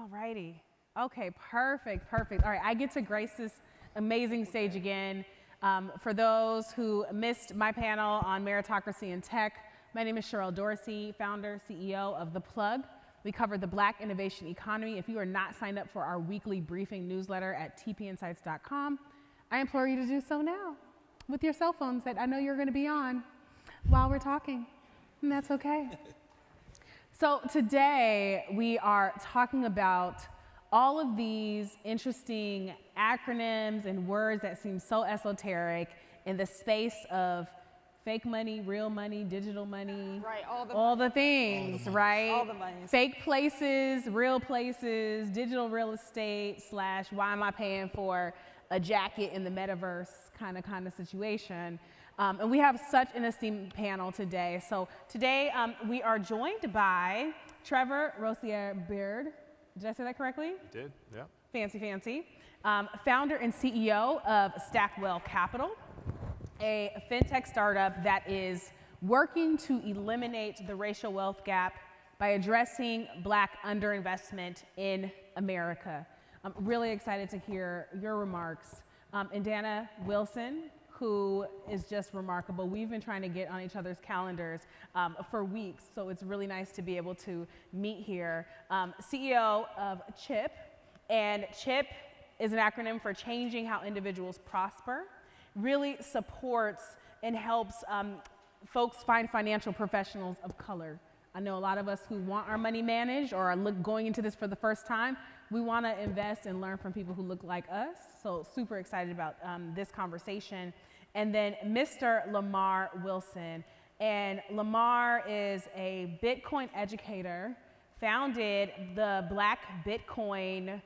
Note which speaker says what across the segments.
Speaker 1: All righty. Okay, perfect. All right, I get to grace this amazing stage again. For those who missed my panel on meritocracy in tech, my name is Sherrell Dorsey, founder, CEO of The Plug. We cover the Black innovation economy. If you are not signed up for our weekly briefing newsletter at tpinsights.com, I implore you to do so now with your cell phones that I know you're going to be on while we're talking, and that's okay. So today we are talking about all of these interesting acronyms and words that seem so esoteric in the space of fake money, real money, digital money,
Speaker 2: right,
Speaker 1: all the things, right?
Speaker 2: All the monies.
Speaker 1: Fake places, real places, digital real estate / why am I paying for a jacket in the metaverse kind of situation. And we have such an esteemed panel today. So today we are joined by Trevor Rozier-Byrd. Did I say that correctly?
Speaker 3: You did, yeah.
Speaker 1: Fancy. Founder and CEO of Stackwell Capital, a fintech startup that is working to eliminate the racial wealth gap by addressing Black underinvestment in America. I'm really excited to hear your remarks. And Lamar Wilson, who is just remarkable. We've been trying to get on each other's calendars for weeks, so it's really nice to be able to meet here. CEO of CHIP, and CHIP is an acronym for Changing How Individuals Prosper, really supports and helps folks find financial professionals of color. I know a lot of us who want our money managed or are going into this for the first time, we want to invest and learn from people who look like us. So super excited about this conversation. And then Mr. Lamar Wilson. And Lamar is a Bitcoin educator, founded the Black Bitcoin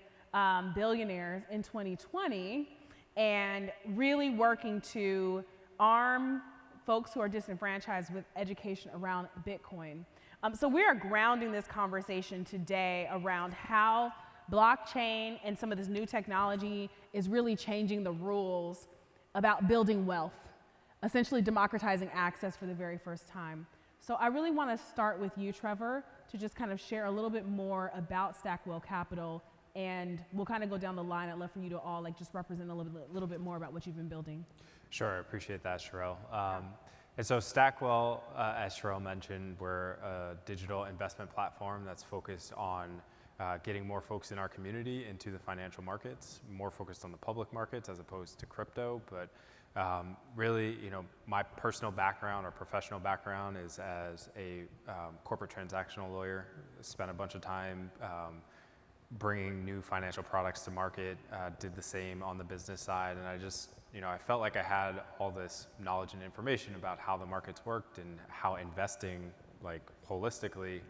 Speaker 1: Billionaires in 2020, and really working to arm folks who are disenfranchised with education around Bitcoin. So we are grounding this conversation today around how blockchain and some of this new technology is really changing the rules about building wealth, essentially democratizing access for the very first time. So I really want to start with you, Trevor, to just kind of share a little bit more about Stackwell Capital, and we'll kind of go down the line. I'd love for you to all just represent a little bit more about what you've been building.
Speaker 3: Sure, I appreciate that, Sherrell. And so Stackwell, as Sherrell mentioned, we're a digital investment platform that's focused on getting more folks in our community into the financial markets, more focused on the public markets as opposed to crypto. But really, my personal background or professional background is as a corporate transactional lawyer. Spent a bunch of time bringing new financial products to market, did the same on the business side, and I just, I felt like I had all this knowledge and information about how the markets worked and how investing, holistically,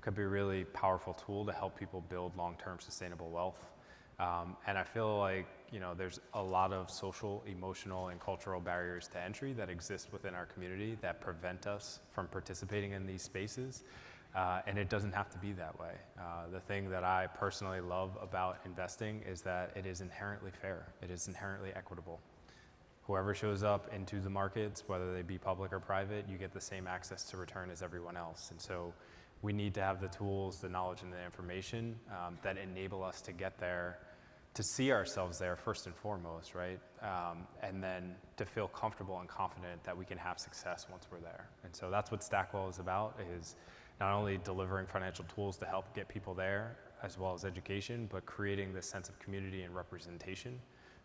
Speaker 3: could be a really powerful tool to help people build long-term sustainable wealth. And I feel like, there's a lot of social, emotional, and cultural barriers to entry that exist within our community that prevent us from participating in these spaces. And it doesn't have to be that way. The thing that I personally love about investing is that it is inherently fair. It is inherently equitable. Whoever shows up into the markets, whether they be public or private, you get the same access to return as everyone else. And so we need to have the tools, the knowledge, and the information that enable us to get there, to see ourselves there first and foremost, right? And then to feel comfortable and confident that we can have success once we're there. And so that's what Stackwell is about, is not only delivering financial tools to help get people there, as well as education, but creating this sense of community and representation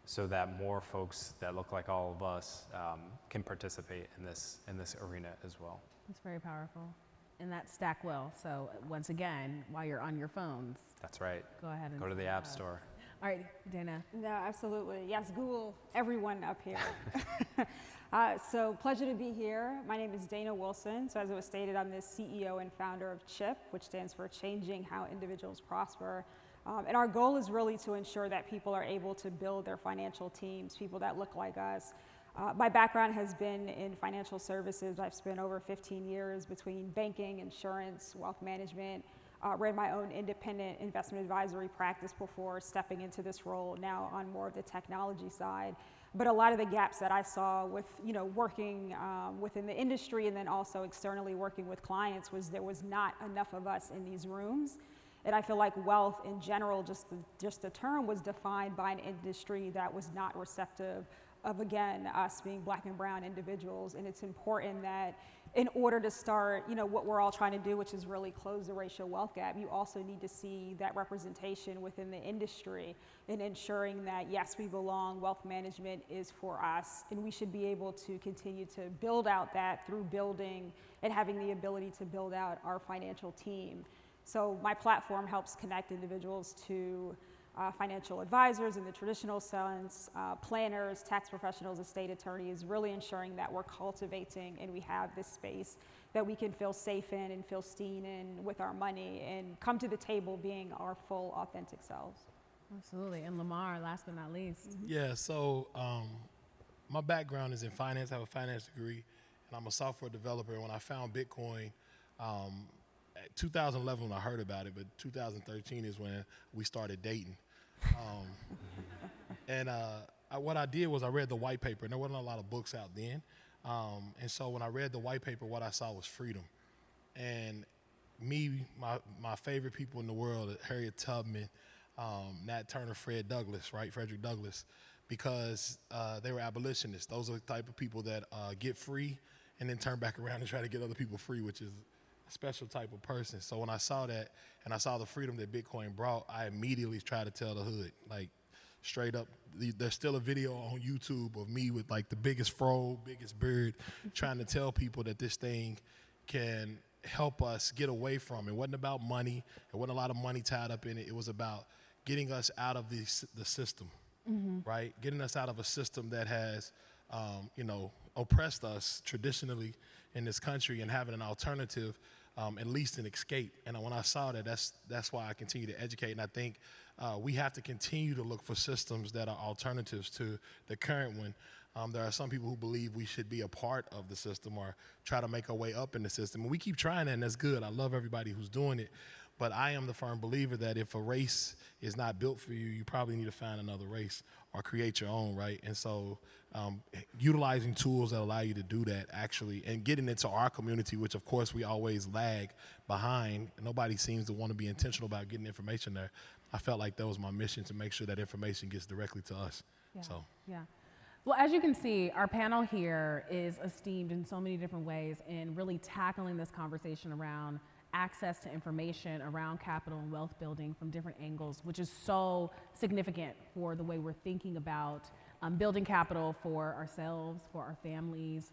Speaker 3: so that more folks that look like all of us can participate in this arena as well.
Speaker 1: It's very powerful. And that's Stackwell. So once again, while you're on your phones.
Speaker 3: That's right.
Speaker 1: Go ahead and
Speaker 3: go to the App Store.
Speaker 1: All right, Dana.
Speaker 2: No, absolutely. Yes, Google everyone up here. So pleasure to be here. My name is Dana Wilson. So as it was stated, I'm the CEO and founder of CHIP, which stands for Changing How Individuals Prosper. And our goal is really to ensure that people are able to build their financial teams, people that look like us. My background has been in financial services. I've spent over 15 years between banking, insurance, wealth management. Ran my own independent investment advisory practice before stepping into this role now on more of the technology side. But a lot of the gaps that I saw with, working within the industry and then also externally working with clients was there was not enough of us in these rooms. And I feel like wealth in general, just the term was defined by an industry that was not receptive of, again, us being Black and brown individuals. And it's important that in order to start, what we're all trying to do, which is really close the racial wealth gap, you also need to see that representation within the industry and ensuring that, yes, we belong, wealth management is for us, and we should be able to continue to build out that through building and having the ability to build out our financial team. So my platform helps connect individuals to financial advisors in the traditional sense, planners, tax professionals, estate attorneys, really ensuring that we're cultivating and we have this space that we can feel safe in and feel seen in with our money and come to the table being our full, authentic selves.
Speaker 1: Absolutely. And Lamar, last but not least.
Speaker 4: Yeah, so my background is in finance. I have a finance degree, and I'm a software developer. When I found Bitcoin, 2011 when I heard about it, but 2013 is when we started dating. What I did was I read the white paper, and there wasn't a lot of books out then. And so when I read the white paper, what I saw was freedom. And my favorite people in the world, Harriet Tubman, Nat Turner, Frederick Douglass, because they were abolitionists. Those are the type of people that get free and then turn back around and try to get other people free, which is a special type of person. So when I saw that and I saw the freedom that Bitcoin brought, I immediately tried to tell the hood, like straight up. There's still a video on YouTube of me with like the biggest fro, biggest beard, trying to tell people that this thing can help us get away from it. It wasn't about money. There wasn't a lot of money tied up in it. It was about getting us out of the system, right? Getting us out of a system that has, oppressed us traditionally in this country and having an alternative, at least an escape. And when I saw that, that's why I continue to educate. And I think we have to continue to look for systems that are alternatives to the current one. There are some people who believe we should be a part of the system or try to make our way up in the system. And we keep trying that, and that's good. I love everybody who's doing it. But I am the firm believer that if a race is not built for you, you probably need to find another race or create your own, right? And so utilizing tools that allow you to do that actually and getting into our community, which of course we always lag behind. Nobody seems to want to be intentional about getting information there. I felt like that was my mission, to make sure that information gets directly to us.
Speaker 1: Yeah. Well, as you can see, our panel here is esteemed in so many different ways in really tackling this conversation around access to information around capital and wealth building from different angles, which is so significant for the way we're thinking about building capital for ourselves, for our families,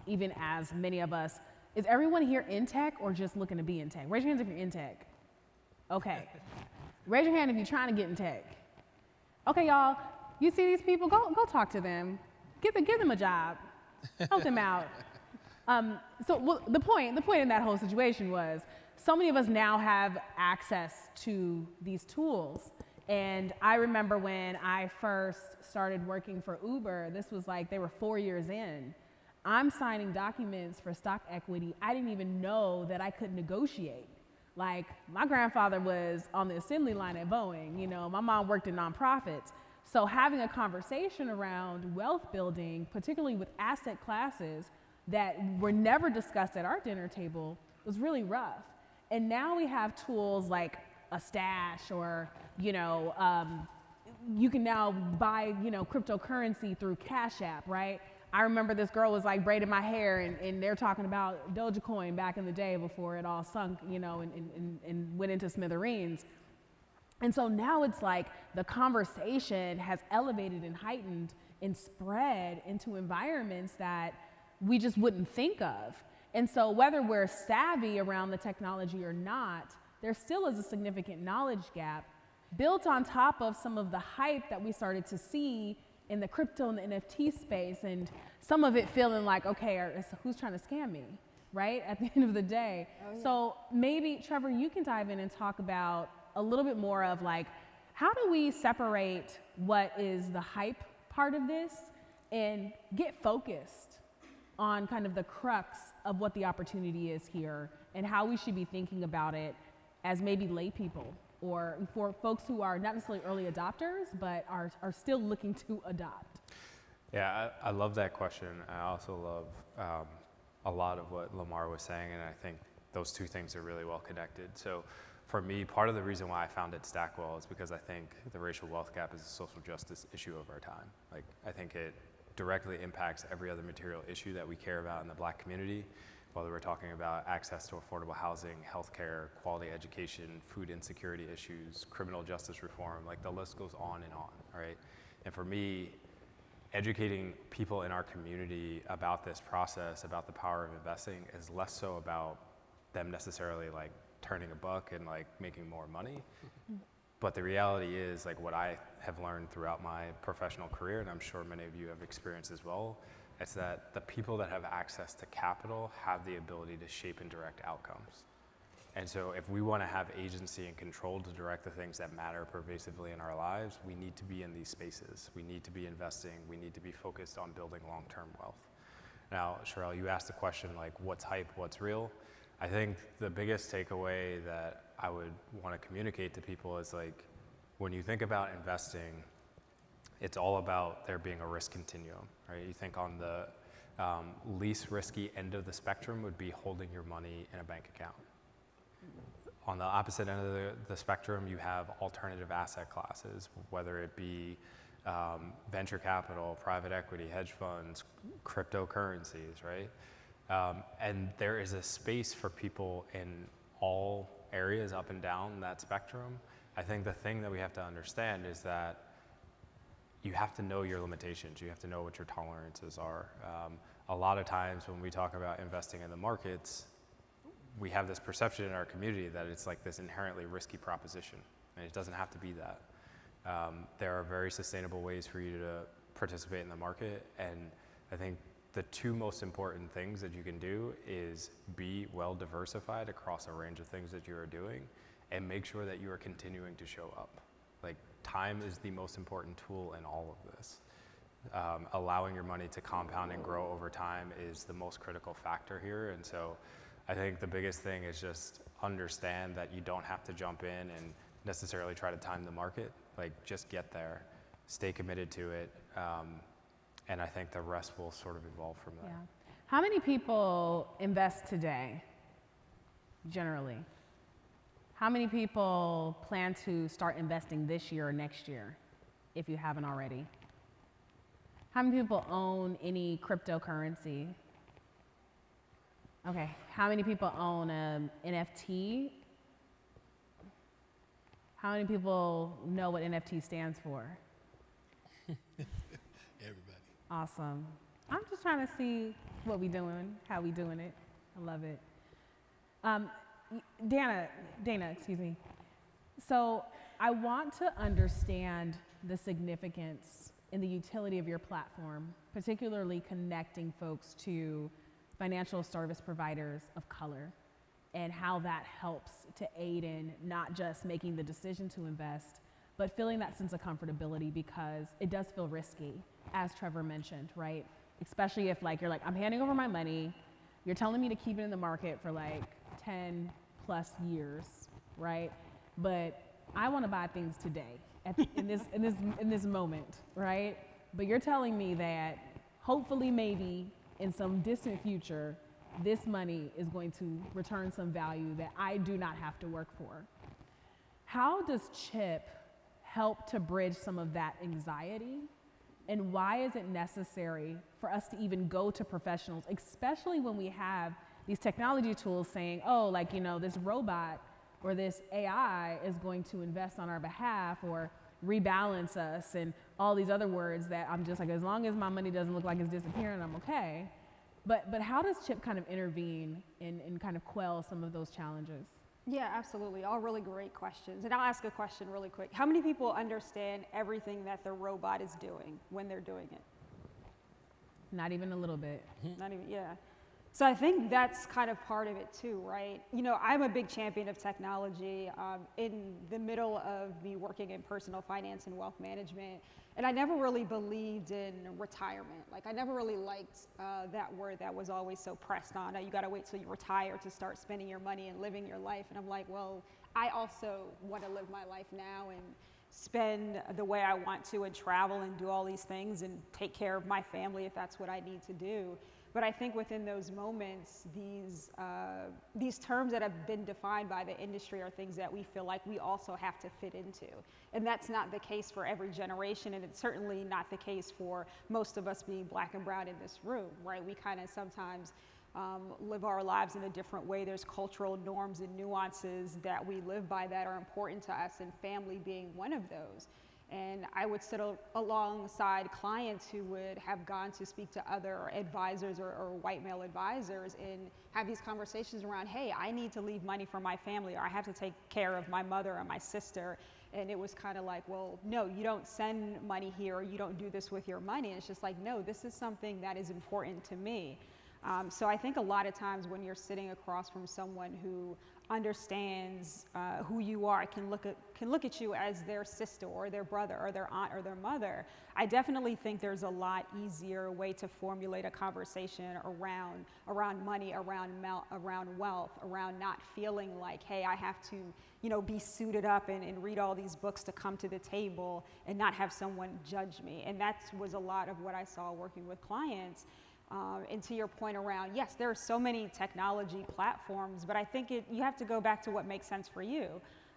Speaker 1: even as many of us. Is everyone here in tech or just looking to be in tech? Raise your hands if you're in tech. Okay. Raise your hand if you're trying to get in tech. Okay, y'all, you see these people, go talk to them. Give them a job. Help them out. The point in that whole situation was so many of us now have access to these tools. And I remember when I first started working for Uber, this was like, they were 4 years in. I'm signing documents for stock equity. I didn't even know that I could negotiate. Like, my grandfather was on the assembly line at Boeing, my mom worked in nonprofits. So having a conversation around wealth building, particularly with asset classes that were never discussed at our dinner table, was really rough. And now we have tools like a stash or, you can now buy, cryptocurrency through Cash App, right? I remember this girl was like braiding my hair and they're talking about Dogecoin back in the day before it all sunk, and went into smithereens. And so now it's like the conversation has elevated and heightened and spread into environments that we just wouldn't think of. And so whether we're savvy around the technology or not, there still is a significant knowledge gap built on top of some of the hype that we started to see in the crypto and the NFT space, and some of it feeling like, okay, who's trying to scam me, right? At the end of the day. Oh, yeah. So maybe, Trevor, you can dive in and talk about a little bit more of like, how do we separate what is the hype part of this and get focused on kind of the crux of what the opportunity is here and how we should be thinking about it as maybe lay people or for folks who are not necessarily early adopters, but are still looking to adopt?
Speaker 3: Yeah, I love that question. I also love a lot of what Lamar was saying, and I think those two things are really well connected. So for me, part of the reason why I founded Stackwell is because I think the racial wealth gap is a social justice issue of our time. Like, I think it directly impacts every other material issue that we care about in the Black community, whether we're talking about access to affordable housing, healthcare, quality education, food insecurity issues, criminal justice reform, like the list goes on and on, right? And for me, educating people in our community about this process, about the power of investing, is less so about them necessarily like turning a buck and like making more money. But the reality is, like, what I have learned throughout my professional career, and I'm sure many of you have experienced as well, is that the people that have access to capital have the ability to shape and direct outcomes. And so if we want to have agency and control to direct the things that matter pervasively in our lives, we need to be in these spaces. We need to be investing. We need to be focused on building long-term wealth. Now, Sherrell, you asked the question, like, what's hype, what's real? I think the biggest takeaway that I would want to communicate to people is, like, when you think about investing, it's all about there being a risk continuum, right? You think on the least risky end of the spectrum would be holding your money in a bank account. On the opposite end of the spectrum, you have alternative asset classes, whether it be venture capital, private equity, hedge funds, cryptocurrencies, right? And there is a space for people in all areas up and down that spectrum. I think the thing that we have to understand is that you have to know your limitations. You have to know what your tolerances are. A lot of times when we talk about investing in the markets, we have this perception in our community that it's like this inherently risky proposition, and it doesn't have to be that. There are very sustainable ways for you to participate in the market, and I think the two most important things that you can do is be well diversified across a range of things that you are doing, and make sure that you are continuing to show up. Like, time is the most important tool in all of this. Allowing your money to compound and grow over time is the most critical factor here, and so I think the biggest thing is just understand that you don't have to jump in and necessarily try to time the market. Like, just get there, stay committed to it, and I think the rest will sort of evolve from there.
Speaker 1: Yeah. How many people invest today, generally? How many people plan to start investing this year or next year, if you haven't already? How many people own any cryptocurrency? Okay, how many people own an NFT? How many people know what NFT stands for?
Speaker 4: Everybody.
Speaker 1: Awesome. I'm just trying to see what we doing, how we doing it. I love it. Dana, excuse me. So I want to understand the significance and the utility of your platform, particularly connecting folks to financial service providers of color, and how that helps to aid in not just making the decision to invest, but feeling that sense of comfortability, because it does feel risky, as Trevor mentioned, right? Especially if, like, you're like, I'm handing over my money, you're telling me to keep it in the market for like 10 plus years, right? But I want to buy things today, in this moment, right? But you're telling me that hopefully, maybe in some distant future, this money is going to return some value that I do not have to work for. How does CHIP help to bridge some of that anxiety? And why is it necessary for us to even go to professionals, especially when we have these technology tools saying, oh, like, you know, this robot or this AI is going to invest on our behalf or rebalance us, and all these other words that I'm just like, as long as my money doesn't look like it's disappearing, I'm okay. But how does CHIP kind of intervene and kind of quell some of those challenges?
Speaker 2: Yeah, absolutely. All really great questions. And I'll ask a question really quick. How many people understand everything that the robot is doing when they're doing it?
Speaker 1: Not even a little bit.
Speaker 2: Not even, yeah. So I think that's kind of part of it too, right? You know, I'm a big champion of technology. In the middle of me working in personal finance and wealth management, and I never really believed in retirement. Like, I never really liked that word that was always so pressed on. You got to wait till you retire to start spending your money and living your life. And I'm like, well, I also want to live my life now and spend the way I want to and travel and do all these things and take care of my family if that's what I need to do. But I think within those moments, these terms that have been defined by the industry are things that we feel like we also have to fit into. And that's not the case for every generation, and it's certainly not the case for most of us being black and brown in this room, right? We kind of sometimes live our lives in a different way. There's cultural norms and nuances that we live by that are important to us, and family being one of those. And I would sit alongside clients who would have gone to speak to other advisors or white male advisors and have these conversations around, hey, I need to leave money for my family, or I have to take care of my mother or my sister. And it was kind of like, well, no, you don't send money here, or you don't do this with your money. And it's just like, no, this is something that is important to me. So I think a lot of times when you're sitting across from someone who understands who you are, can look at you as their sister or their brother or their aunt or their mother, I definitely think there's a lot easier way to formulate a conversation around money, around wealth, around not feeling like, hey, I have to, be suited up and read all these books to come to the table and not have someone judge me. And that was a lot of what I saw working with clients. And to your point around, yes, there are so many technology platforms, but I think you have to go back to what makes sense for you.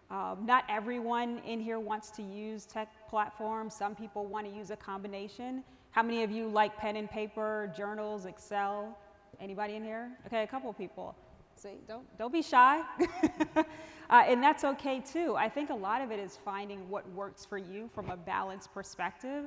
Speaker 2: Not everyone in here wants to use tech platforms. Some people want to use a combination. How many of you like pen and paper, journals, Excel? Anybody in here? Okay, a couple of people. See, don't be shy. And that's okay too. I think a lot of it is finding what works for you from a balanced perspective.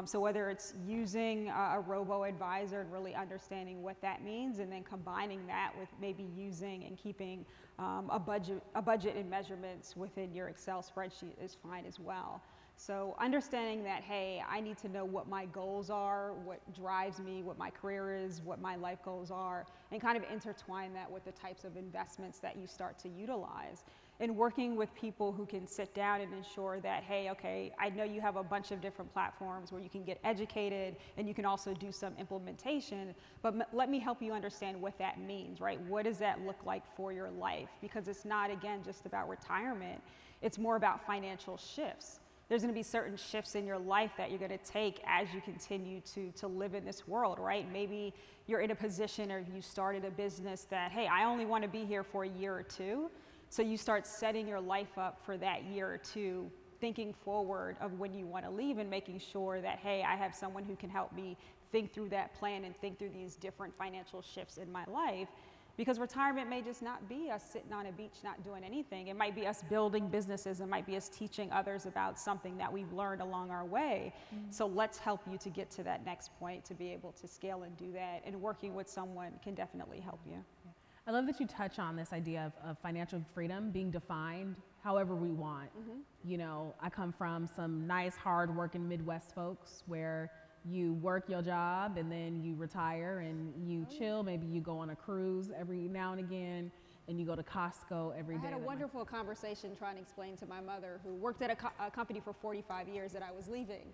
Speaker 2: So whether it's using a robo-advisor and really understanding what that means, and then combining that with maybe using and keeping a budget and measurements within your Excel spreadsheet is fine as well. So understanding that, hey, I need to know what my goals are, what drives me, what my career is, what my life goals are, and kind of intertwine that with the types of investments that you start to utilize. And working with people who can sit down and ensure that, hey, okay, I know you have a bunch of different platforms where you can get educated and you can also do some implementation, but let me help you understand what that means, right? What does that look like for your life? Because it's not, again, just about retirement. It's more about financial shifts. There's going to be certain shifts in your life that you're going to take as you continue to live in this world, right? Maybe you're in a position, or you started a business that, hey, I only want to be here for a year or two. So you start setting your life up for that year or two, thinking forward of when you want to leave, and making sure that, hey, I have someone who can help me think through that plan and think through these different financial shifts in my life. Because retirement may just not be us sitting on a beach not doing anything. It might be us building businesses. It might be us teaching others about something that we've learned along our way. Mm-hmm. So let's help you to get to that next point, to be able to scale and do that. And working with someone can definitely help you.
Speaker 1: Yeah. I love that you touch on this idea of financial freedom being defined however we want. Mm-hmm. I come from some nice, hard-working Midwest folks where you work your job and then you retire and you chill. Maybe you go on a cruise every now and again, and you go to Costco every day.
Speaker 2: I had a wonderful conversation trying to explain to my mother, who worked at a company for 45 years, that I was leaving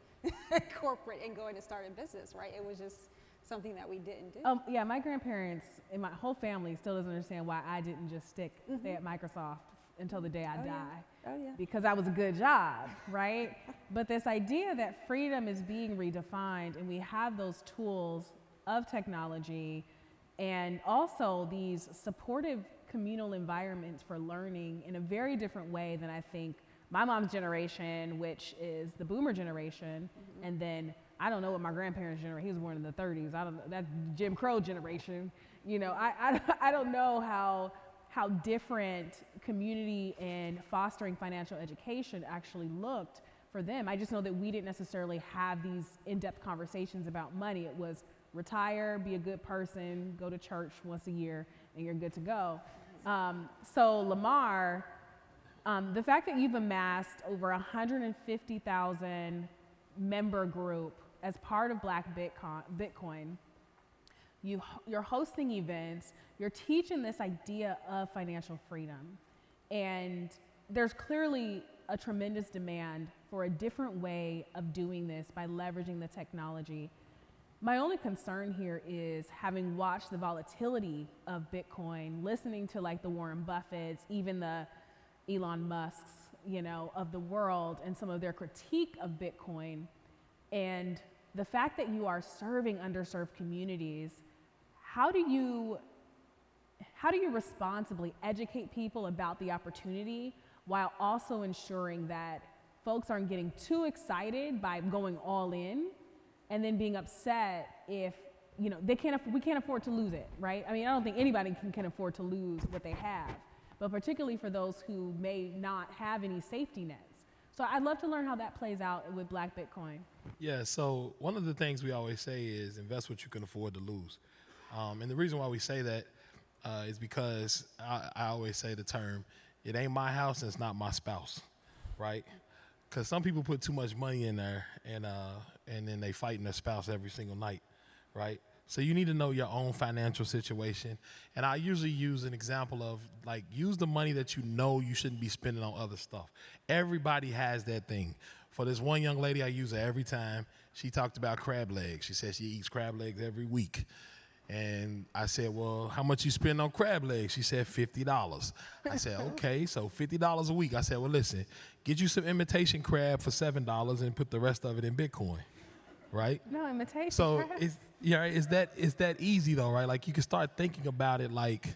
Speaker 2: corporate and going to start a business, right? It was just something that we didn't do.
Speaker 1: Yeah, my grandparents and my whole family still doesn't understand why I didn't just stay at Microsoft until the day I die.
Speaker 2: Yeah. Oh, yeah.
Speaker 1: Because that was a good job, right? But this idea that freedom is being redefined, and we have those tools of technology and also these supportive communal environments for learning in a very different way than I think my mom's generation, which is the boomer generation, and then I don't know what my grandparents' generation, he was born in the 30s, I don't know, that Jim Crow generation, I don't know how different community and fostering financial education actually looked for them. I just know that we didn't necessarily have these in-depth conversations about money. It was retire, be a good person, go to church once a year, and you're good to go. So Lamar, the fact that you've amassed over 150,000 member group as part of Black BITCON, you're hosting events, you're teaching this idea of financial freedom, and there's clearly a tremendous demand for a different way of doing this by leveraging the technology. My only concern here is, having watched the volatility of Bitcoin, listening to like the Warren Buffetts, even the Elon Musks, of the world, and some of their critique of Bitcoin, and the fact that you are serving underserved communities, how do you responsibly educate people about the opportunity while also ensuring that folks aren't getting too excited by going all in and then being upset if, you know, we can't afford to lose it, right? I mean, I don't think anybody can afford to lose what they have, but particularly for those who may not have any safety nets. So I'd love to learn how that plays out with Black Bitcoin.
Speaker 4: Yeah, so one of the things we always say is invest what you can afford to lose. And the reason why we say that is because I always say the term, it ain't my house and it's not my spouse, right? Because some people put too much money in there and then they fighting their spouse every single night, right? So you need to know your own financial situation. And I usually use an example of, like, use the money that you know you shouldn't be spending on other stuff. Everybody has that thing. For this one young lady, I use her every time. She talked about crab legs. She said she eats crab legs every week. And I said, well, how much you spend on crab legs? She said $50. I said, okay, so $50 a week. I said, well, listen, get you some imitation crab for $7 and put the rest of it in Bitcoin, right?
Speaker 1: No, imitation
Speaker 4: So
Speaker 1: crab.
Speaker 4: it's that easy though, right? Like, you can start thinking about it like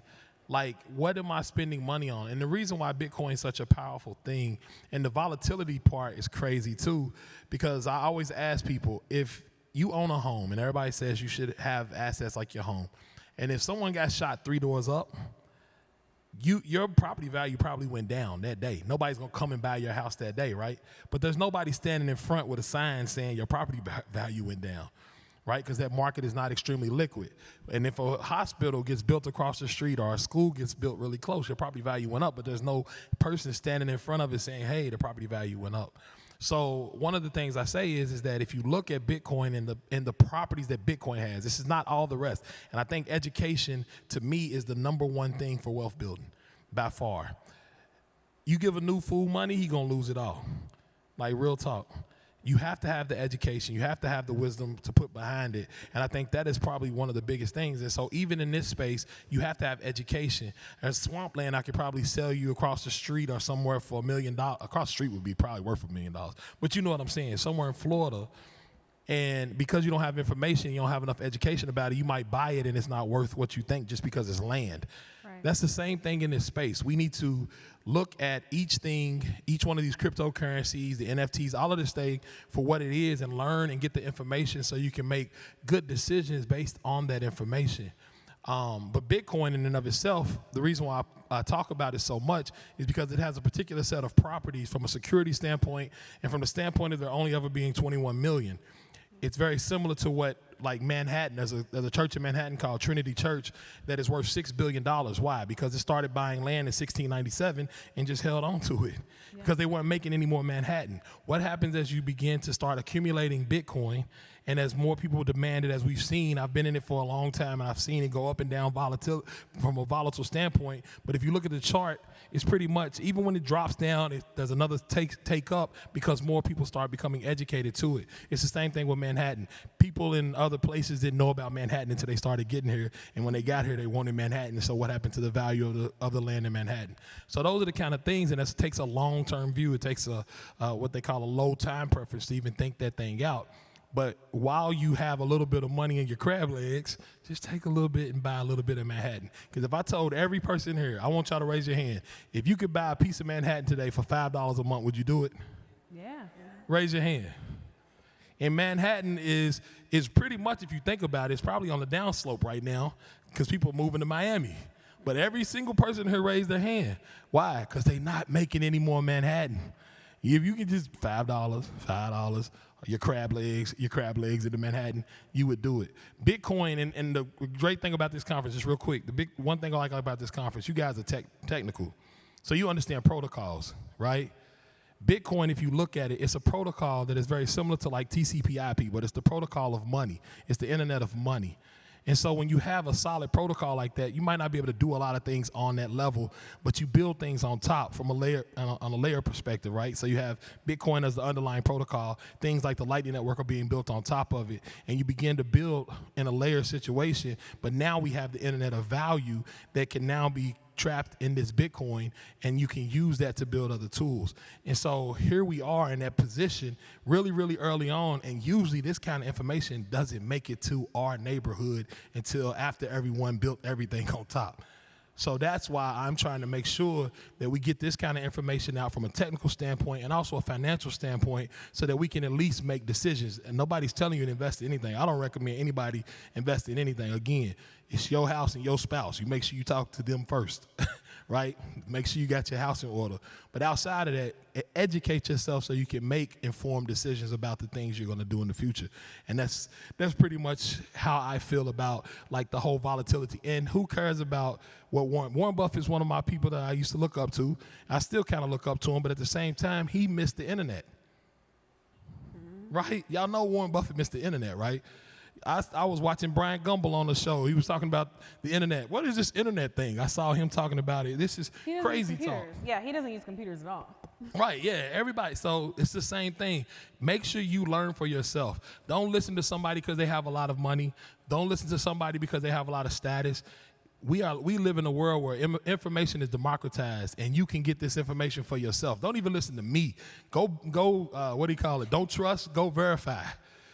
Speaker 4: what am I spending money on? And the reason why Bitcoin is such a powerful thing, and the volatility part is crazy too, because I always ask people, if you own a home, and everybody says you should have assets like your home, and if someone got shot 3 doors up, your property value probably went down that day. Nobody's gonna come and buy your house that day, right? But there's nobody standing in front with a sign saying your property value went down, right? Because that market is not extremely liquid. And if a hospital gets built across the street or a school gets built really close, your property value went up, but there's no person standing in front of it saying, hey, the property value went up. So one of the things I say is that if you look at Bitcoin and the properties that Bitcoin has, this is not all the rest. And I think education, to me, is the number one thing for wealth building, by far. You give a new fool money, he gonna lose it all. Like, real talk. You have to have the education. You have to have the wisdom to put behind it. And I think that is probably one of the biggest things. And so even in this space, you have to have education. As swampland, I could probably sell you across the street or somewhere for $1 million. Across the street would be probably worth $1 million. But you know what I'm saying, somewhere in Florida. And because you don't have information, you don't have enough education about it, you might buy it and it's not worth what you think just because it's land.
Speaker 1: Right.
Speaker 4: That's the same thing in this space. We need to look at each one of these cryptocurrencies, the NFTs, all of this thing for what it is, and learn and get the information so you can make good decisions based on that information. But Bitcoin in and of itself, the reason why I talk about it so much is because it has a particular set of properties from a security standpoint and from the standpoint of there only ever being 21 million. It's very similar to what, like, Manhattan, there's a church in Manhattan called Trinity Church that is worth $6 billion. Why? Because it started buying land in 1697 and just held on to it because they weren't making any more Manhattan. What happens as you begin to start accumulating Bitcoin, and as more people demand it, as we've seen, I've been in it for a long time and I've seen it go up and down from a volatile standpoint. But if you look at the chart, it's pretty much, even when it drops down, there's another take up because more people start becoming educated to it. It's the same thing with Manhattan. People in other places didn't know about Manhattan until they started getting here. And when they got here, they wanted Manhattan. So what happened to the value of the land in Manhattan? So those are the kind of things, and it takes a long-term view. It takes what they call a low time preference to even think that thing out. But while you have a little bit of money in your crab legs, just take a little bit and buy a little bit of Manhattan. Because if I told every person here, I want y'all to raise your hand, if you could buy a piece of Manhattan today for $5 a month, would you do it?
Speaker 1: Yeah.
Speaker 4: Raise your hand. And Manhattan is pretty much, if you think about it, it's probably on the downslope right now because people are moving to Miami. But every single person here raised their hand. Why? Because they're not making any more Manhattan. If you can just $5, your crab legs into Manhattan, you would do it. Bitcoin, and the great thing about this conference, just real quick, one thing I like about this conference, you guys are technical. So you understand protocols, right? Bitcoin, if you look at it, it's a protocol that is very similar to like TCP/IP, but it's the protocol of money. It's the internet of money. And so when you have a solid protocol like that, you might not be able to do a lot of things on that level, but you build things on top from on a layer perspective, right? So you have Bitcoin as the underlying protocol. Things like the Lightning Network are being built on top of it, and you begin to build in a layer situation. But now we have the internet of value that can now be trapped in this Bitcoin, and you can use that to build other tools. And so here we are in that position really, really early on, and usually this kind of information doesn't make it to our neighborhood until after everyone built everything on top. So that's why I'm trying to make sure that we get this kind of information out from a technical standpoint and also a financial standpoint so that we can at least make decisions. And nobody's telling you to invest in anything. I don't recommend anybody invest in anything. Again, it's your house and your spouse. You make sure you talk to them first, right? Make sure you got your house in order. But outside of that, educate yourself so you can make informed decisions about the things you're going to do in the future. And that's pretty much how I feel about like the whole volatility. And who cares about what Warren Buffett is one of my people that I used to look up to. I still kind of look up to him, but at the same time, he missed the internet. Right? Y'all know Warren Buffett missed the internet, right? I was watching Brian Gumbel on the show. He was talking about the internet. What is this internet thing? I saw him talking about it. This is crazy talk.
Speaker 1: Yeah, he doesn't use computers at all.
Speaker 4: Right, yeah, everybody. So it's the same thing. Make sure you learn for yourself. Don't listen to somebody because they have a lot of money. Don't listen to somebody because they have a lot of status. We live in a world where information is democratized, and you can get this information for yourself. Don't even listen to me. Go. What do you call it? Don't trust. Go verify.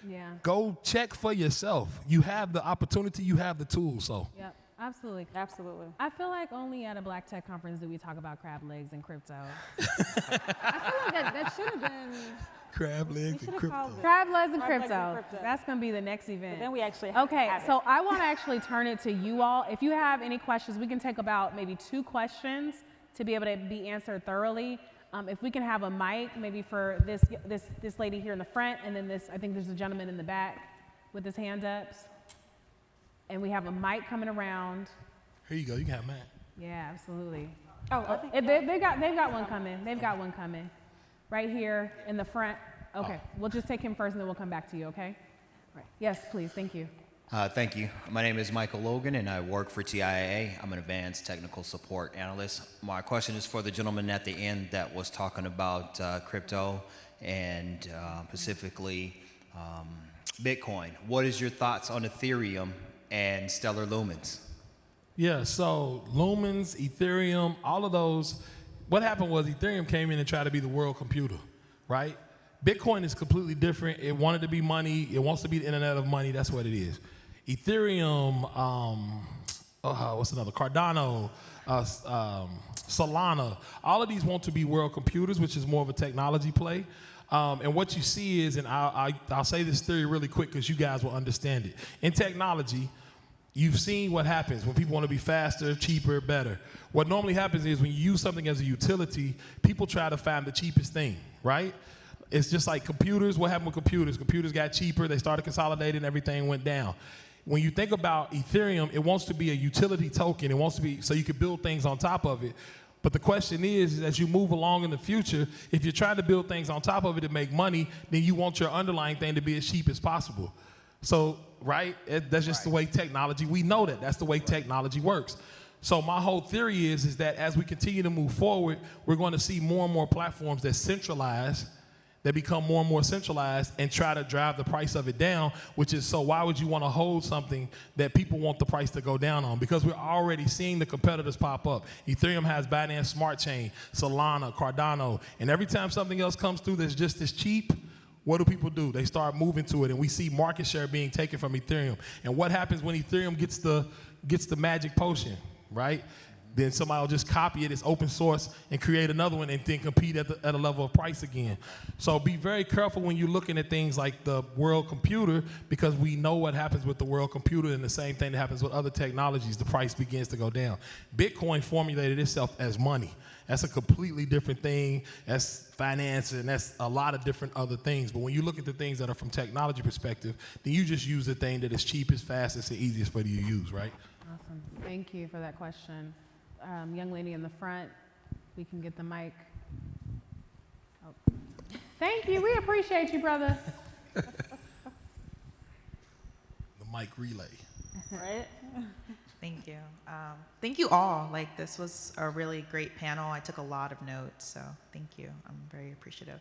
Speaker 1: Yeah.
Speaker 4: Go check for yourself. You have the opportunity. You have the tools. So.
Speaker 1: Yep. Absolutely.
Speaker 2: Absolutely.
Speaker 1: I feel like only at a Black Tech conference do we talk about crab legs and crypto.
Speaker 2: I feel like that should have been.
Speaker 4: Crab legs and crypto.
Speaker 1: Crab legs and
Speaker 2: Crab legs
Speaker 1: crypto.
Speaker 2: and crypto.
Speaker 1: That's going to be the next event.
Speaker 2: But then we actually have
Speaker 1: Okay,
Speaker 2: have it.
Speaker 1: so I want to actually turn it to you all. If you have any questions, we can take about maybe 2 questions to be able to be answered thoroughly. If we can have a mic, maybe for this lady here in the front, and then I think there's a gentleman in the back with his hand up. And we have a mic coming around.
Speaker 4: Here you go. You can have mine.
Speaker 1: Yeah, absolutely.
Speaker 2: Oh, I think
Speaker 1: They've got one coming. They've got one coming. Right here in the front. Okay, we'll just take him first and then we'll come back to you, okay? Right. Yes, please, thank you.
Speaker 5: Thank you. My name is Michael Logan, and I work for TIAA. I'm an advanced technical support analyst. My question is for the gentleman at the end that was talking about crypto and specifically Bitcoin. What is your thoughts on Ethereum and Stellar Lumens?
Speaker 4: Yeah, so Lumens, Ethereum, all of those, what happened was Ethereum came in and tried to be the world computer, right? Bitcoin is completely different. It wanted to be money. It wants to be the internet of money. That's what it is. Ethereum, what's another? Cardano, Solana, all of these want to be world computers, which is more of a technology play. And what you see is, and I'll say this theory really quick because you guys will understand it. In technology, you've seen what happens when people want to be faster, cheaper, better. What normally happens is when you use something as a utility, people try to find the cheapest thing, right? It's just like computers. What happened with computers? Computers got cheaper. They started consolidating. Everything went down. When you think about Ethereum, it wants to be a utility token. It wants to be so you can build things on top of it. But the question is, as you move along in the future, if you're trying to build things on top of it to make money, then you want your underlying thing to be as cheap as possible. So, right? That's just the way technology, we know that. That's the way technology works. So my whole theory is that as we continue to move forward, we're going to see more and more platforms that centralize, that become more and more centralized and try to drive the price of it down, which is, so why would you want to hold something that people want the price to go down on? Because we're already seeing the competitors pop up. Ethereum has Binance Smart Chain, Solana, Cardano, and every time something else comes through that's just as cheap, what do people do? They start moving to it, and we see market share being taken from Ethereum. And what happens when Ethereum gets the magic potion, right? Then somebody will just copy it as open source and create another one and then compete at a level of price again. So be very careful when you're looking at things like the world computer, because we know what happens with the world computer, and the same thing that happens with other technologies. The price begins to go down. Bitcoin formulated itself as money. That's a completely different thing. That's finance, and that's a lot of different other things. But when you look at the things that are from technology perspective, then you just use the thing that is cheapest, fastest, and easiest for you to use, right?
Speaker 1: Awesome. Thank you for that question. Young lady in the front, we can get the mic. Oh. Thank you. We appreciate you, brother.
Speaker 4: The mic relay.
Speaker 2: Right?
Speaker 6: Thank you. Thank you all. Like, this was a really great panel. I took a lot of notes, so thank you. I'm very appreciative.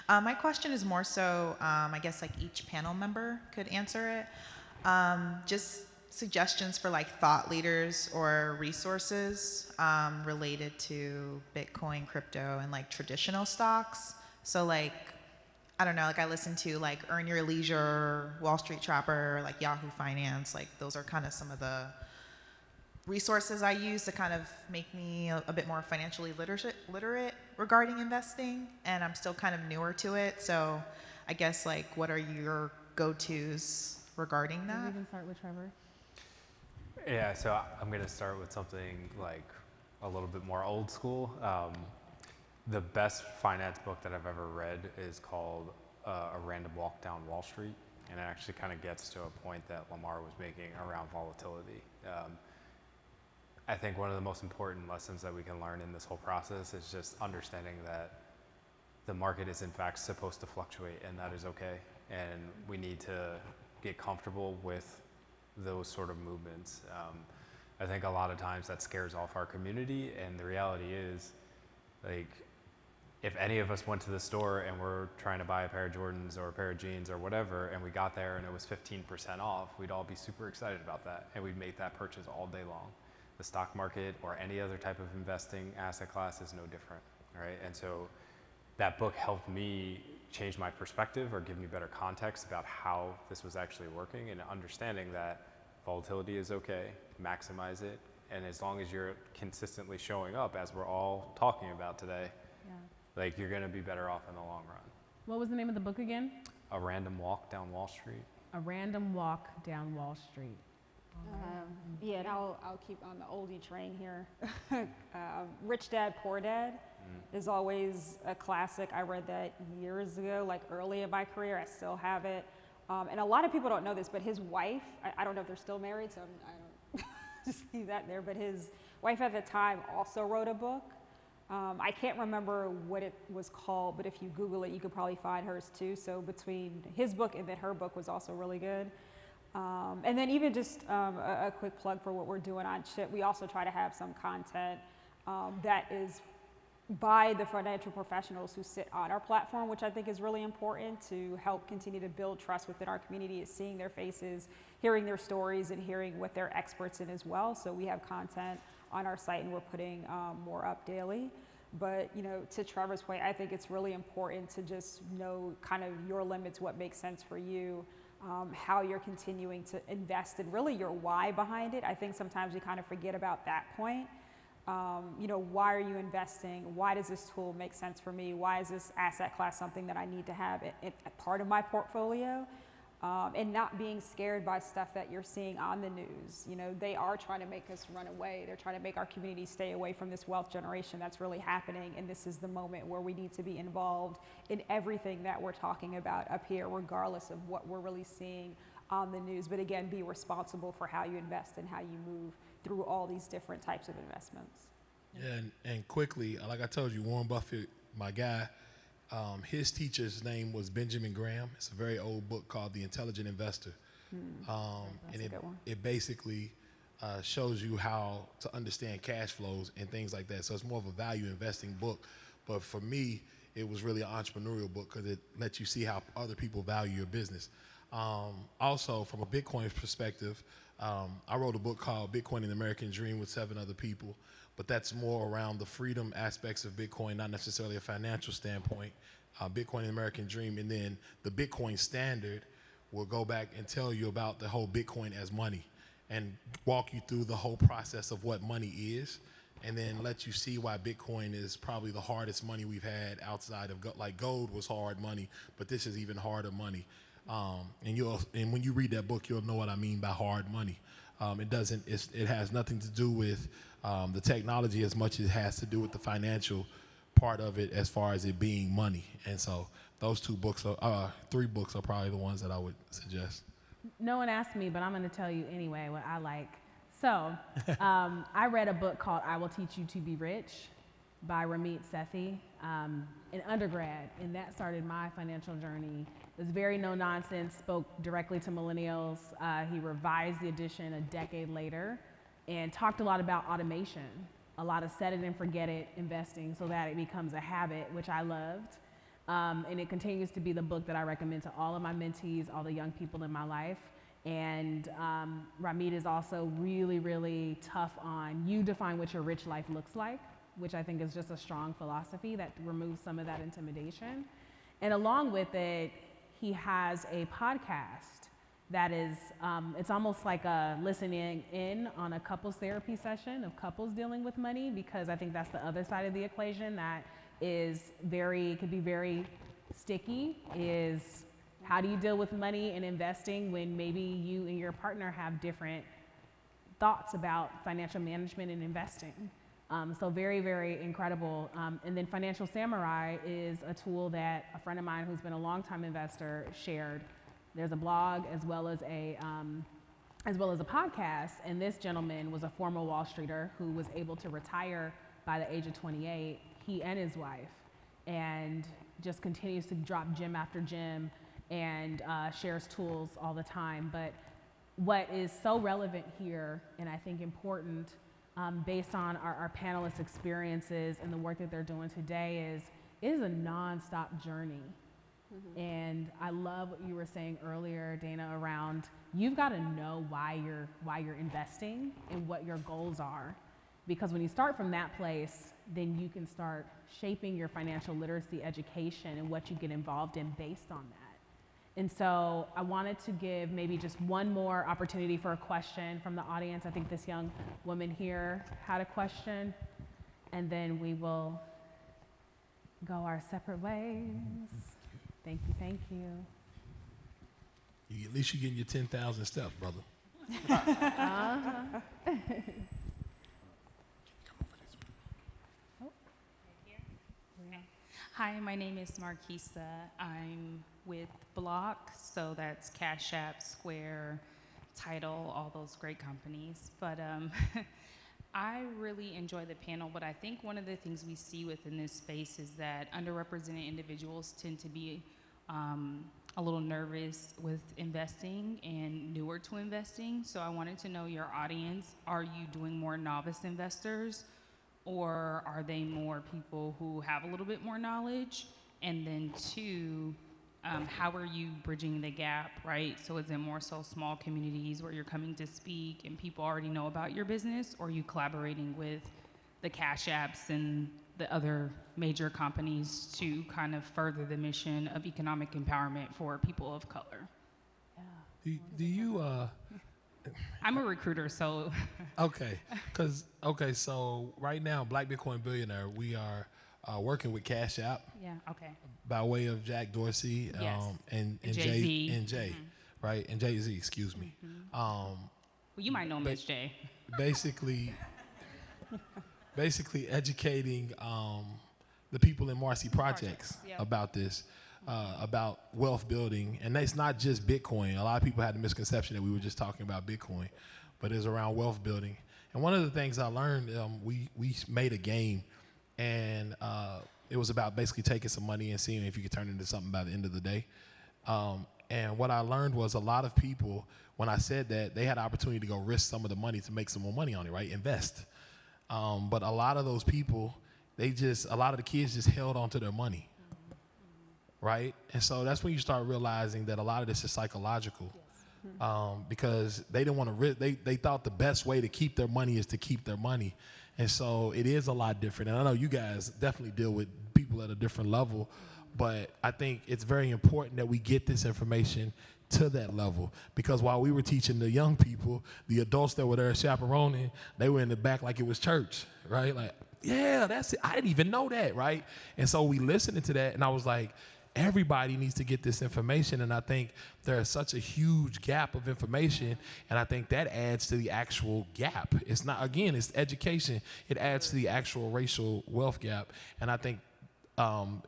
Speaker 6: My question is more so, I guess like each panel member could answer it. Just suggestions for like thought leaders or resources related to Bitcoin, crypto, and like traditional stocks. So like, I don't know, like I listen to like Earn Your Leisure, Wall Street Trapper, like Yahoo Finance, like those are kind of some of the resources I use to kind of make me a bit more financially literate regarding investing, and I'm still kind of newer to it. So I guess like, what are your go-tos regarding that?
Speaker 1: Maybe we can start with Trevor.
Speaker 3: Yeah, so I'm going to start with something like a little bit more old school. The best finance book that I've ever read is called A Random Walk Down Wall Street, and it actually kind of gets to a point that Lamar was making around volatility. I think one of the most important lessons that we can learn in this whole process is just understanding that the market is in fact supposed to fluctuate, and that is okay. And we need to get comfortable with those sort of movements. I think a lot of times that scares off our community, and the reality is, like, if any of us went to the store and we're trying to buy a pair of Jordans or a pair of jeans or whatever, and we got there and it was 15% off, we'd all be super excited about that, and we'd make that purchase all day long. The stock market or any other type of investing asset class is no different, right? And so that book helped me change my perspective or give me better context about how this was actually working, and understanding that volatility is okay, maximize it, and as long as you're consistently showing up, as we're all talking about today, like, you're gonna be better off in the long run.
Speaker 1: What was the name of the book again?
Speaker 3: A Random Walk Down Wall Street.
Speaker 1: A Random Walk Down Wall Street.
Speaker 2: Yeah, and I'll keep on the oldie train here. Rich Dad, Poor Dad is always a classic. I read that years ago, like early in my career. I still have it. And a lot of people don't know this, but his wife, I don't know if they're still married, so I don't see that there, but his wife at the time also wrote a book. I can't remember what it was called, but if you Google it, you could probably find hers too. So between his book and then her book was also really good. And then even just a quick plug for what we're doing on CHIP, we also try to have some content that is by the financial professionals who sit on our platform, which I think is really important to help continue to build trust within our community, is seeing their faces, hearing their stories, and hearing what they're experts in as well. So we have content on our site, and we're putting more up daily. But, you know, to Trevor's point, I think it's really important to just know kind of your limits, what makes sense for you, how you're continuing to invest, and really your why behind it. I think sometimes we kind of forget about that point. You know, why are you investing? Why does this tool make sense for me? Why is this asset class something that I need to have part of my portfolio? And not being scared by stuff that you're seeing on the news. You know, they are trying to make us run away. They're trying to make our community stay away from this wealth generation that's really happening. And this is the moment where we need to be involved in everything that we're talking about up here, regardless of what we're really seeing on the news. But again, be responsible for how you invest and how you move through all these different types of investments.
Speaker 4: Yeah, and quickly, like I told you, Warren Buffett, my guy, his teacher's name was Benjamin Graham. It's a very old book called The Intelligent Investor. And it basically shows you how to understand cash flows and things like that. So it's more of a value investing book. But for me, it was really an entrepreneurial book because it lets you see how other people value your business. Also, from a Bitcoin perspective, I wrote a book called Bitcoin and the American Dream with 7 other people, but that's more around the freedom aspects of Bitcoin, not necessarily a financial standpoint. Bitcoin and the American Dream, and then the Bitcoin Standard will go back and tell you about the whole Bitcoin as money and walk you through the whole process of what money is, and then let you see why Bitcoin is probably the hardest money we've had outside of gold. Like gold was hard money, but this is even harder money. And when you read that book, you'll know what I mean by hard money. It has nothing to do with the technology as much as it has to do with the financial part of it, as far as it being money. And so those 3 books are probably the ones that I would suggest.
Speaker 1: No one asked me, but I'm going to tell you anyway what I like. So I read a book called I Will Teach You to Be Rich by Ramit Sethi in undergrad, and that started my financial journey. It was very no nonsense, spoke directly to millennials. He revised the edition a decade later and talked a lot about automation, a lot of set it and forget it investing so that it becomes a habit, which I loved. And it continues to be the book that I recommend to all of my mentees, all the young people in my life. And Ramit is also really, really tough on you define what your rich life looks like, which I think is just a strong philosophy that removes some of that intimidation. And along with it, he has a podcast that is, it's almost like a listening in on a couples therapy session of couples dealing with money, because I think that's the other side of the equation that is could be very sticky, is how do you deal with money and investing when maybe you and your partner have different thoughts about financial management and investing? So very, very incredible. And then Financial Samurai is a tool that a friend of mine who's been a longtime investor shared. There's a blog as well as a podcast. And this gentleman was a former Wall Streeter who was able to retire by the age of 28, he and his wife, and just continues to drop gem after gem and shares tools all the time. But what is so relevant here, and I think important, based on our panelists' experiences and the work that they're doing today, is it is a nonstop journey. Mm-hmm. And I love what you were saying earlier, Dana, around you've got to know why you're investing and what your goals are. Because when you start from that place, then you can start shaping your financial literacy education and what you get involved in based on that. And so I wanted to give maybe just one more opportunity for a question from the audience. I think this young woman here had a question, and then we will go our separate ways. Thank you, thank you.
Speaker 4: At least you're getting your 10,000 steps, brother.
Speaker 7: Hi, my name is Marquisa. I'm with Block, so that's Cash App, Square, Tidal, all those great companies. But I really enjoy the panel, but I think one of the things we see within this space is that underrepresented individuals tend to be a little nervous with investing and newer to investing. So I wanted to know your audience. Are you doing more novice investors, or are they more people who have a little bit more knowledge? And then two, how are you bridging the gap, right? So is it more so small communities where you're coming to speak and people already know about your business, or are you collaborating with the Cash Apps and the other major companies to kind of further the mission of economic empowerment for people of color?
Speaker 4: Do you,
Speaker 7: I'm a recruiter, so.
Speaker 4: So right now, Black Bitcoin Billionaire, we are working with Cash App.
Speaker 7: Yeah, okay.
Speaker 4: By way of Jack Dorsey,
Speaker 7: Yes.
Speaker 4: and
Speaker 7: Jay-Z.
Speaker 4: Jay, right? And Jay-Z, excuse me.
Speaker 7: Well, you might know Miss J.
Speaker 4: Basically educating the people in Marcy Projects
Speaker 7: Yep.
Speaker 4: about this, about wealth building. And it's not just Bitcoin. A lot of people had the misconception that we were just talking about Bitcoin, but it's around wealth building. And one of the things I learned, we made a game, and it was about basically taking some money and seeing if you could turn it into something by the end of the day. And what I learned was a lot of people, when I said that, they had the opportunity to go risk some of the money to make some more money on it, right? Invest. But a lot of those people, a lot of the kids just held on to their money, right? And so that's when you start realizing that a lot of this is psychological. Because they didn't want to risk, they thought the best way to keep their money is to keep their money. And so it is a lot different. And I know you guys definitely deal with people at a different level, but I think it's very important that we get this information to that level, because while we were teaching the young people, the adults that were there chaperoning, they were in the back like it was church, right? Like, yeah, that's it. I didn't even know that, right? And so we listened to that, and I was like, everybody needs to get this information. And I think there's such a huge gap of information, and I think that adds to the actual gap. It's not, again, it's education. It adds to the actual racial wealth gap. And I think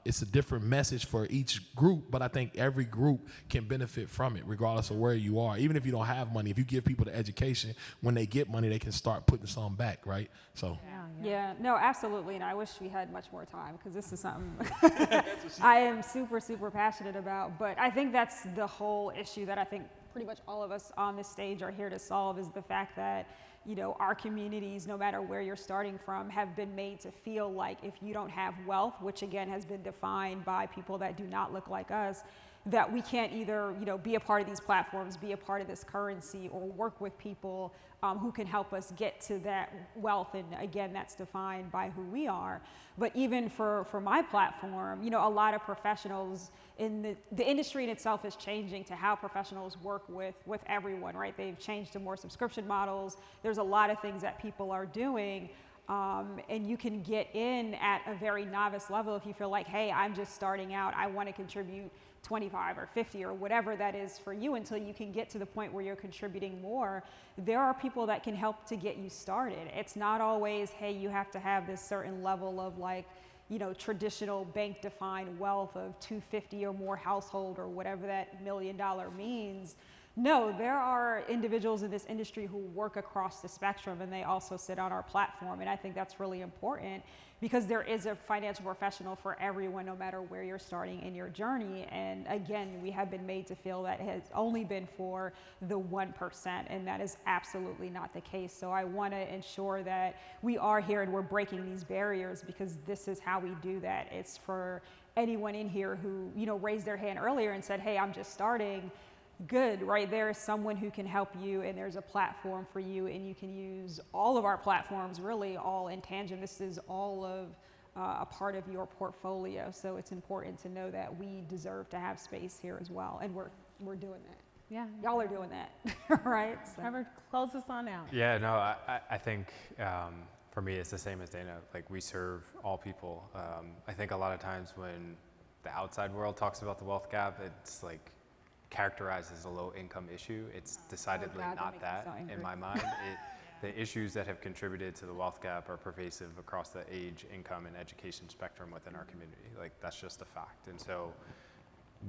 Speaker 4: it's a different message for each group, but I think every group can benefit from it regardless of where you are. Even if you don't have money, if you give people the education, when they get money, they can start putting some back, right? So.
Speaker 2: Yeah, no, absolutely. And I wish we had much more time, because this is something I am super, super passionate about. But I think that's the whole issue that I think pretty much all of us on this stage are here to solve, is the fact that, you know, our communities, no matter where you're starting from, have been made to feel like if you don't have wealth, which again has been defined by people that do not look like us, that we can't either, be a part of these platforms, be a part of this currency, or work with people who can help us get to that wealth. And again, that's defined by who we are. But even for my platform, a lot of professionals in the industry in itself is changing to how professionals work with everyone, right? They've changed to more subscription models. There's a lot of things that people are doing. And you can get in at a very novice level if you feel like, hey, I'm just starting out, I want to contribute 25 or 50 or whatever that is for you, until you can get to the point where you're contributing more. There are people that can help to get you started. It's not always, hey, you have to have this certain level of traditional bank defined wealth of 250 or more household, or whatever that $1 million means. No, there are individuals in this industry who work across the spectrum, and they also sit on our platform. And I think that's really important, because there is a financial professional for everyone, no matter where you're starting in your journey. And again, we have been made to feel that it has only been for the 1%, and that is absolutely not the case. So I want to ensure that we are here and we're breaking these barriers, because this is how we do that. It's for anyone in here who, raised their hand earlier and said, hey, I'm just starting. Good, right? There is someone who can help you, and there's a platform for you, and you can use all of our platforms, really all in tangent. This is all of a part of your portfolio. So it's important to know that we deserve to have space here as well, and we're doing that.
Speaker 1: Yeah.
Speaker 2: Y'all are doing that, right? So.
Speaker 1: Trevor, close us on out.
Speaker 3: Yeah, no, I think for me it's the same as Dana. Like, we serve all people. I think a lot of times when the outside world talks about the wealth gap, it's like characterized as a low income issue. It's decidedly not that in my mind. The issues that have contributed to the wealth gap are pervasive across the age, income, and education spectrum within our community. Like, that's just a fact. And so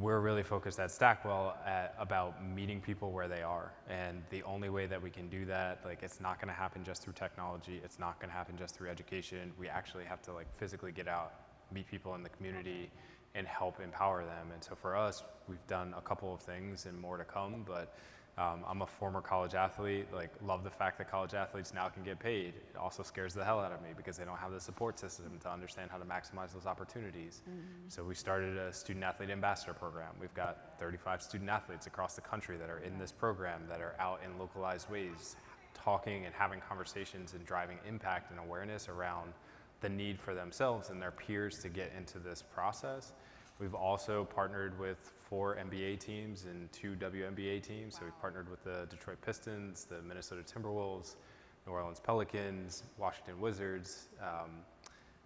Speaker 3: we're really focused at Stackwell about meeting people where they are. And the only way that we can do that, it's not gonna happen just through technology. It's not gonna happen just through education. We actually have to physically get out, meet people in the community, and help empower them. And so for us, we've done a couple of things and more to come, but I'm a former college athlete, love the fact that college athletes now can get paid. It also scares the hell out of me, because they don't have the support system to understand how to maximize those opportunities. So we started a student athlete ambassador program. We've got 35 student athletes across the country that are in this program, that are out in localized ways, talking and having conversations and driving impact and awareness around the need for themselves and their peers to get into this process. We've also partnered with 4 NBA teams and 2 WNBA teams. So we've partnered with the Detroit Pistons, the Minnesota Timberwolves, New Orleans Pelicans, Washington Wizards,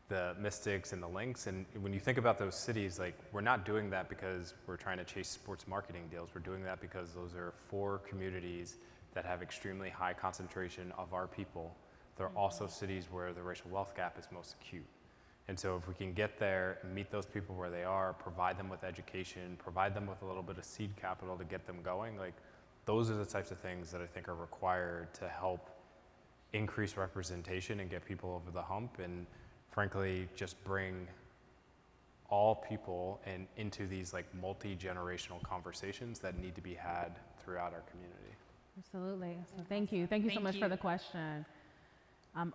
Speaker 3: the Mystics, and the Lynx. And when you think about those cities, we're not doing that because we're trying to chase sports marketing deals. We're doing that because those are 4 communities that have extremely high concentration of our people. There are also cities where the racial wealth gap is most acute. And so if we can get there and meet those people where they are, provide them with education, provide them with a little bit of seed capital to get them going, those are the types of things that I think are required to help increase representation and get people over the hump, and frankly, just bring all people into these multi-generational conversations that need to be had throughout our community.
Speaker 1: Absolutely. So thank you. Thank you so much for the question.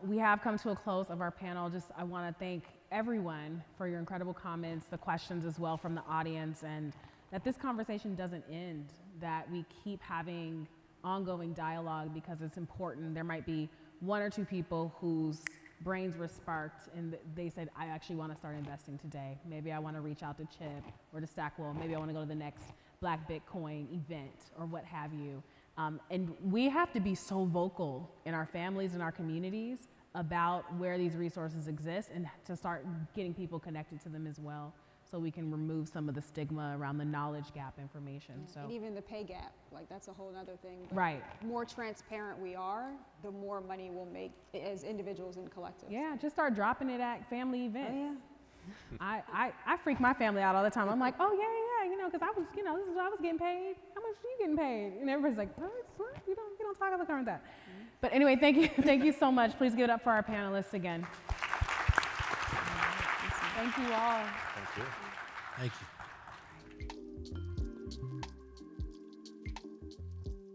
Speaker 1: We have come to a close of our panel. I want to thank everyone for your incredible comments, the questions as well from the audience, and that this conversation doesn't end, that we keep having ongoing dialogue, because it's important. There might be 1 or 2 people whose brains were sparked and they said, I actually want to start investing today. Maybe I want to reach out to Chip or to Stackwell. Maybe I want to go to the next Black Bitcoin event or what have you. And we have to be so vocal in our families and our communities about where these resources exist, and to start getting people connected to them as well, so we can remove some of the stigma around the knowledge gap information. So,
Speaker 2: and even the pay gap, that's a whole other thing. But
Speaker 1: right.
Speaker 2: The more transparent we are, the more money we'll make as individuals and collectives.
Speaker 1: Yeah, just start dropping it at family events.
Speaker 2: Oh, yeah.
Speaker 1: I freak my family out all the time. I'm like, oh yeah, because I was, this is what I was getting paid. How much are you getting paid? And everybody's like, what? You don't talk about that. But anyway, thank you so much. Please give it up for our panelists again. Thank you all.
Speaker 3: Thank you.
Speaker 4: Thank you.